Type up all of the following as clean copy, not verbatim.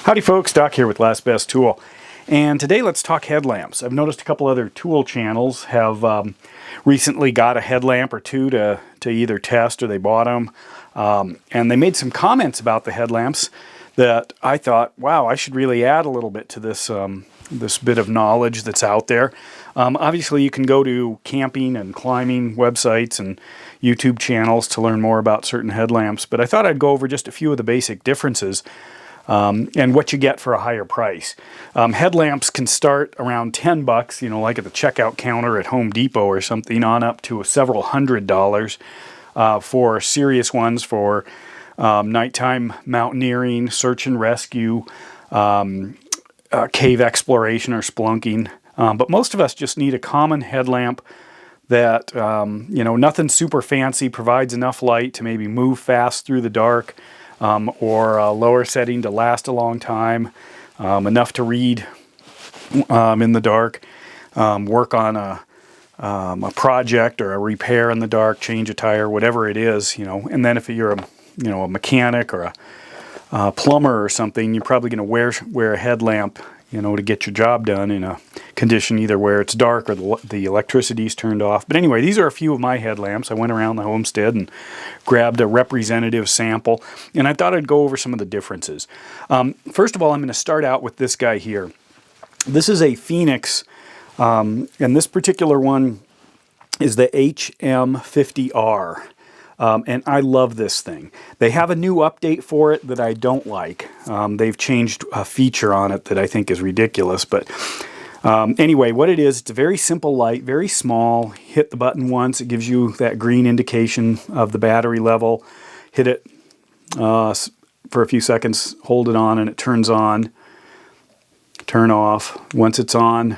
Howdy folks, Doc here with Last Best Tool. And today let's talk headlamps. I've noticed a couple other tool channels have recently got a headlamp or two to either test or they bought them. And they made some comments about the headlamps that I thought, wow, I should really add a little bit to this, this bit of knowledge that's out there. Obviously you can go to camping and climbing websites and YouTube channels to learn more about certain headlamps, but I thought I'd go over just a few of the basic differences and what you get for a higher price. Headlamps can start around 10 bucks, you know, like at the checkout counter at Home Depot or something, on up to several $100s for serious ones for nighttime mountaineering, search and rescue, cave exploration or splunking. But most of us just need a common headlamp that, you know, nothing super fancy, provides enough light to maybe move fast through the dark, or a lower setting to last a long time, enough to read in the dark, work on a project or a repair in the dark, change a tire, whatever it is, you know. And then if you're a mechanic or a plumber or something, you're probably going to wear a headlamp, you know, to get your job done in a condition either where it's dark or the electricity's turned off. But anyway, these are a few of my headlamps. I went around the homestead and grabbed a representative sample, and I thought I'd go over some of the differences. First of all, I'm going to start out with this guy here. This is a Fenix, and this particular one is the HM50R. And I love this thing. They have a new update for it that I don't like. They've changed a feature on it that I think is ridiculous. But anyway, what it is, it's a very simple light, very small. Hit the button once, it gives you that green indication of the battery level. Hit it for a few seconds, hold it on, and it turns on. Turn off. Once it's on,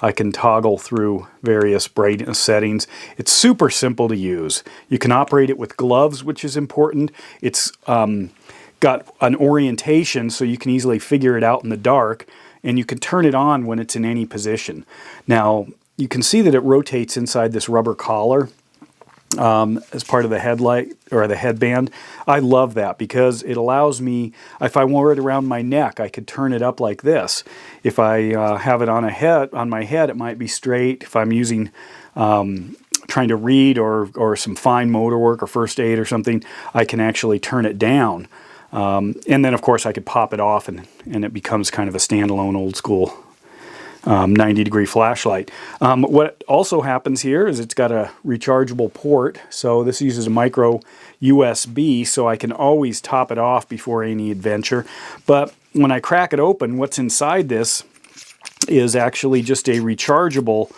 I can toggle through various brightness settings. It's super simple to use. You can operate it with gloves, which is important. It's got an orientation so you can easily figure it out in the dark, and you can turn it on when it's in any position. Now, you can see that it rotates inside this rubber collar as part of the headlight or the headband. I love that because it allows me, if I wore it around my neck, I could turn it up like this. If I have it on my head, it might be straight. If I'm using, trying to read or some fine motor work or first aid or something, I can actually turn it down. And then of course I could pop it off and it becomes kind of a standalone old school 90-degree flashlight. What also happens here is it's got a rechargeable port, so this uses a micro USB, so I can always top it off before any adventure. But when I crack it open, what's inside this is actually just a rechargeable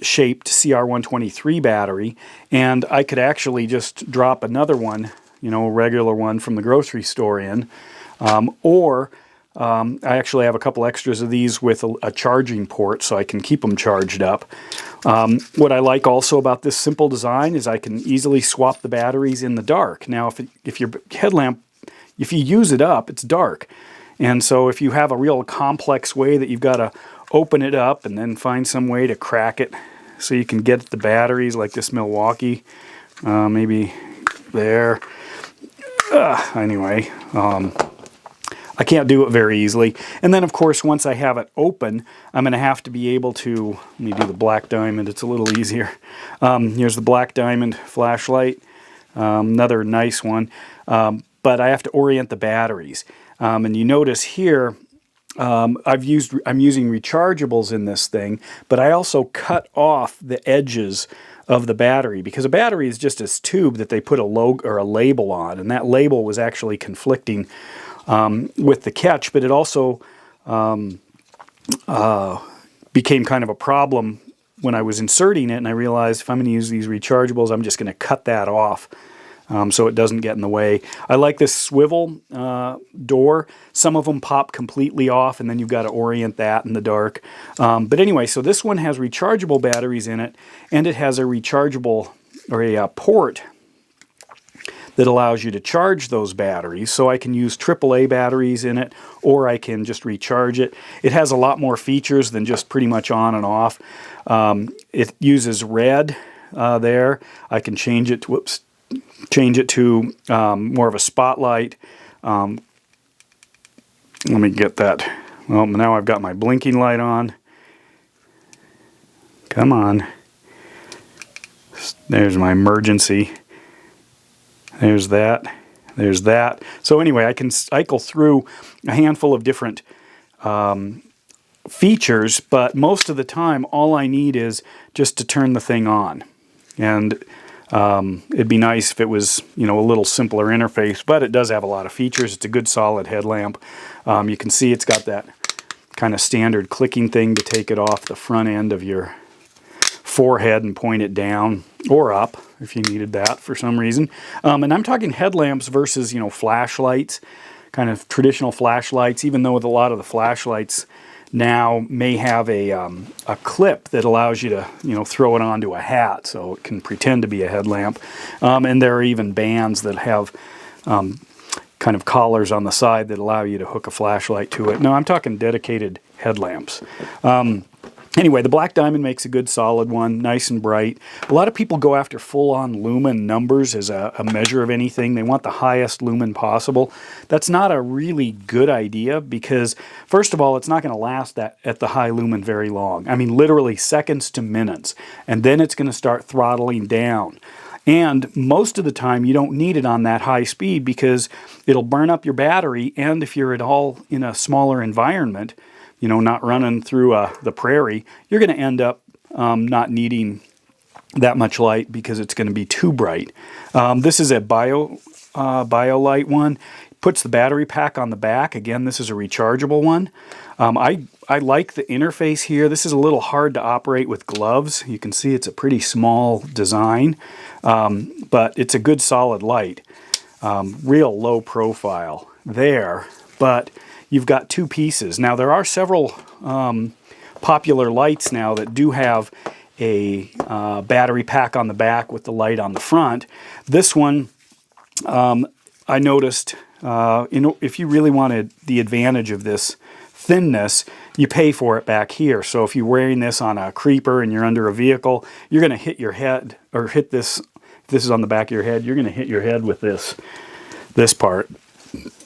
shaped CR123 battery, and I could actually just drop another one, you know, a regular one from the grocery store in, or I actually have a couple extras of these with a charging port so I can keep them charged up. What I like also about this simple design is I can easily swap the batteries in the dark. Now if your headlamp, if you use it up, it's dark. And so if you have a real complex way that you've got to open it up and then find some way to crack it so you can get at the batteries, like this Milwaukee, maybe there. Anyway, I can't do it very easily. And then, of course, once I have it open, I'm going to have to be able to, let me do the black diamond, it's a little easier. Here's the black diamond flashlight, another nice one. But I have to orient the batteries. And you notice here, I'm using rechargeables in this thing, but I also cut off the edges of the battery, because a battery is just this tube that they put a logo or a label on, and that label was actually conflicting with the catch, but it also became kind of a problem when I was inserting it, and I realized if I'm going to use these rechargeables, I'm just going to cut that off so it doesn't get in the way. I like this swivel door. Some of them pop completely off, and then you've got to orient that in the dark. But anyway, so this one has rechargeable batteries in it, and it has a rechargeable or a port that allows you to charge those batteries. So I can use AAA batteries in it, or I can just recharge it. It has a lot more features than just pretty much on and off. It uses red there. I can change it to, more of a spotlight. Let me get that. Well, now I've got my blinking light on. Come on. There's my emergency. There's that. There's that. So anyway, I can cycle through a handful of different features, but most of the time all I need is just to turn the thing on. And it'd be nice if it was, you know, a little simpler interface, but it does have a lot of features. It's a good solid headlamp. You can see it's got that kind of standard clicking thing to take it off the front end of your forehead and point it down or up if you needed that for some reason. And I'm talking headlamps versus, you know, flashlights, kind of traditional flashlights, even though with a lot of the flashlights now may have a clip that allows you to, you know, throw it onto a hat so it can pretend to be a headlamp. And there are even bands that have kind of collars on the side that allow you to hook a flashlight to it. No, I'm talking dedicated headlamps. Anyway, the Black Diamond makes a good solid one, nice and bright. A lot of people go after full-on lumen numbers as a measure of anything. They want the highest lumen possible. That's not a really good idea because, first of all, it's not going to last at the high lumen very long. I mean, literally seconds to minutes. And then it's going to start throttling down. And most of the time, you don't need it on that high speed because it'll burn up your battery. And if you're at all in a smaller environment, you know, not running through the prairie, you're going to end up not needing that much light because it's going to be too bright. This is a BioLite one. Puts the battery pack on the back. Again, this is a rechargeable one. I like the interface here. This is a little hard to operate with gloves. You can see it's a pretty small design, but it's a good solid light. Real low profile there, but you've got two pieces. Now, there are several popular lights now that do have a battery pack on the back with the light on the front. This one, I noticed, you know, if you really wanted the advantage of this thinness, you pay for it back here. So if you're wearing this on a creeper and you're under a vehicle, you're going to hit your head, or hit this, if this is on the back of your head, you're going to hit your head with this part.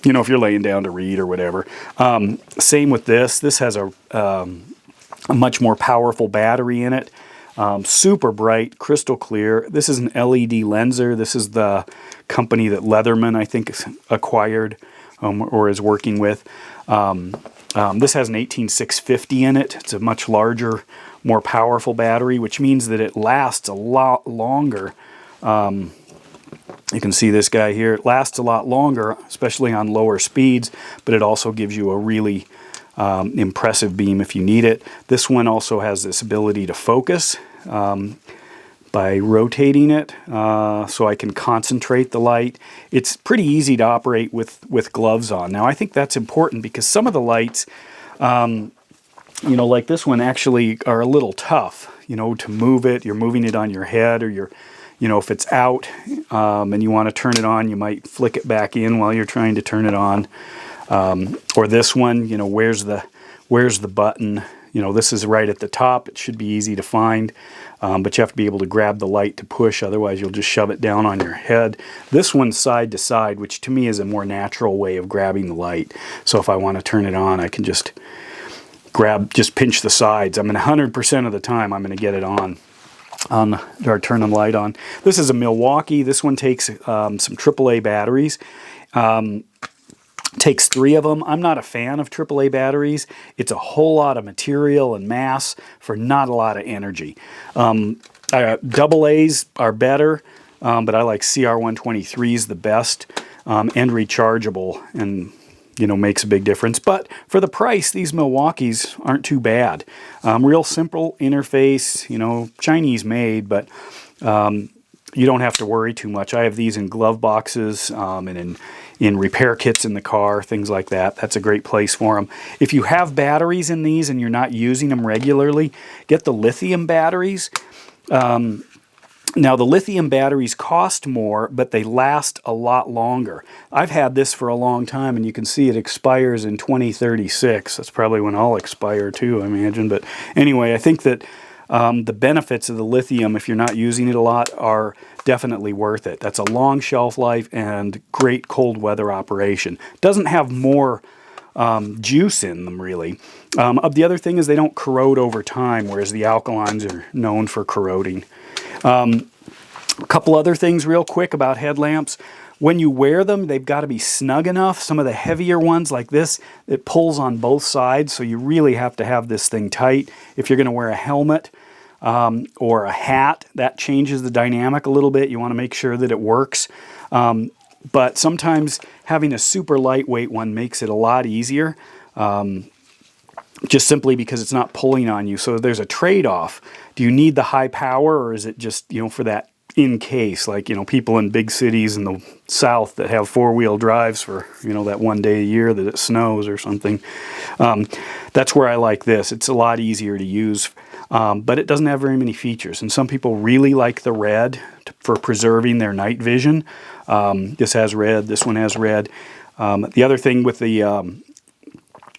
You know, if you're laying down to read or whatever. Same with this. This has a much more powerful battery in it. Super bright, crystal clear. This is an LEDLenser. This is the company that Leatherman, I think, acquired or is working with. This has an 18650 in it. It's a much larger, more powerful battery, which means that it lasts a lot longer. You can see this guy here. It lasts a lot longer, especially on lower speeds, but it also gives you a really impressive beam if you need it. This one also has this ability to focus by rotating it, so I can concentrate the light. It's pretty easy to operate with gloves on. Now, I think that's important because some of the lights, you know, like this one, actually are a little tough, you know, to move it. You're moving it on your head, or you're, you know, if it's out and you want to turn it on, you might flick it back in while you're trying to turn it on. Or this one, you know, where's the button? You know, this is right at the top. It should be easy to find, but you have to be able to grab the light to push. Otherwise, you'll just shove it down on your head. This one's side to side, which to me is a more natural way of grabbing the light. So if I want to turn it on, I can just pinch the sides. I mean, 100% of the time, I'm going to get it on or turn the light on. This is a Milwaukee. This one takes some AAA batteries. Takes 3 of them. I'm not a fan of AAA batteries. It's a whole lot of material and mass for not a lot of energy. AA's are better, but I like CR123s the best, and rechargeable, and you know, makes a big difference. But for the price, these Milwaukees aren't too bad. Real simple interface, you know, Chinese made, but you don't have to worry too much. I have these in glove boxes and in repair kits in the car, things like that. That's a great place for them. If you have batteries in these and you're not using them regularly, get the lithium batteries. Now, the lithium batteries cost more, but they last a lot longer. I've had this for a long time, and you can see it expires in 2036. That's probably when I'll expire too, I imagine. But anyway, I think that the benefits of the lithium, if you're not using it a lot, are definitely worth it. That's a long shelf life and great cold weather operation. Doesn't have more juice in them, really. The other thing is they don't corrode over time, whereas the alkalines are known for corroding. A couple other things real quick about headlamps. When you wear them, they've got to be snug enough. Some of the heavier ones like this, it pulls on both sides, so you really have to have this thing tight. If you're going to wear a helmet or a hat, that changes the dynamic a little bit. You want to make sure that it works. But sometimes having a super lightweight one makes it a lot easier, just simply because it's not pulling on you. So there's a trade-off. Do you need the high power, or is it just, for that in case, like, people in big cities in the south that have four-wheel drives for, that one day a year that it snows or something. That's where I like this. It's a lot easier to use, but it doesn't have very many features. And some people really like the red for preserving their night vision. This has red. This one has red. The other thing with the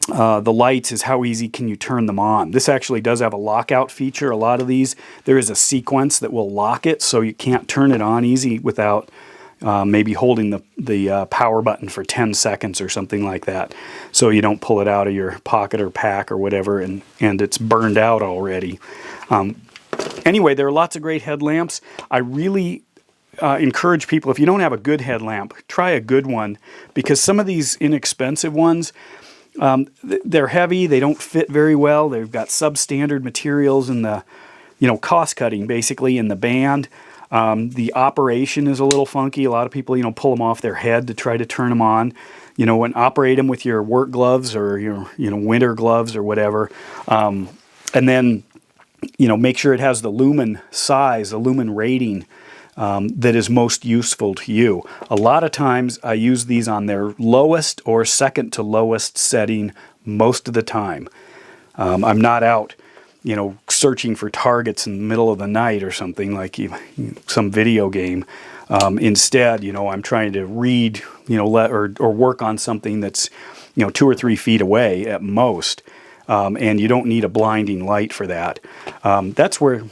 lights is how easy can you turn them on. This actually does have a lockout feature. A lot of these, there is a sequence that will lock it, so you can't turn it on easy without maybe holding the power button for 10 seconds or something like that, so you don't pull it out of your pocket or pack or whatever and it's burned out already. Anyway, there are lots of great headlamps. I really encourage people, if you don't have a good headlamp, try a good one, because some of these inexpensive ones, they're heavy, they don't fit very well, they've got substandard materials in the, cost cutting basically in the band. The operation is a little funky. A lot of people, pull them off their head to try to turn them on. And operate them with your work gloves or your, winter gloves or whatever. And then, make sure it has the lumen size, the lumen rating that is most useful to you. A lot of times I use these on their lowest or second to lowest setting most of the time. I'm not out, searching for targets in the middle of the night or something like some video game. Instead, I'm trying to read, or work on something that's, 2 or 3 feet away at most. And you don't need a blinding light for that. That's where,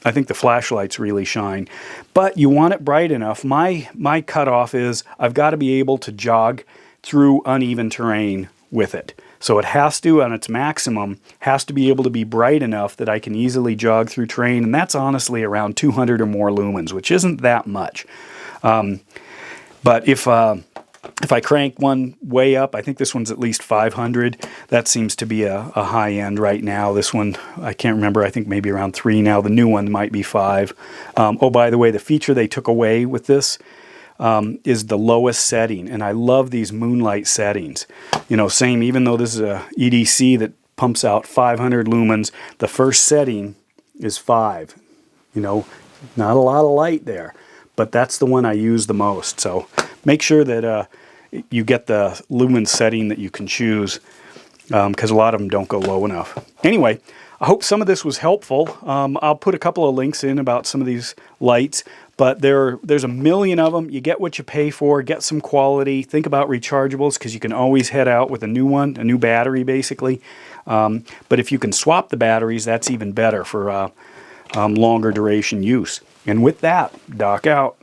I think the flashlights really shine. But you want it bright enough. My cutoff is I've got to be able to jog through uneven terrain with it. So it has to, on its maximum, has to be able to be bright enough that I can easily jog through terrain, and that's honestly around 200 or more lumens, which isn't that much. But if I crank one way up, I think this one's at least 500. That seems to be a high end right now. This one, I can't remember, I think maybe around 3 now. The new one might be 5. Oh, by the way, the feature they took away with this is the lowest setting, and I love these moonlight settings. Same, even though this is a EDC that pumps out 500 lumens, the first setting is 5. Not a lot of light there, but that's the one I use the most. So make sure that you get the lumen setting that you can choose, because a lot of them don't go low enough. Anyway, I hope some of this was helpful. I'll put a couple of links in about some of these lights, but there's a million of them. You get what you pay for, get some quality. Think about rechargeables, because you can always head out with a new one, a new battery basically. But if you can swap the batteries, that's even better for longer duration use. And with that, Doc out.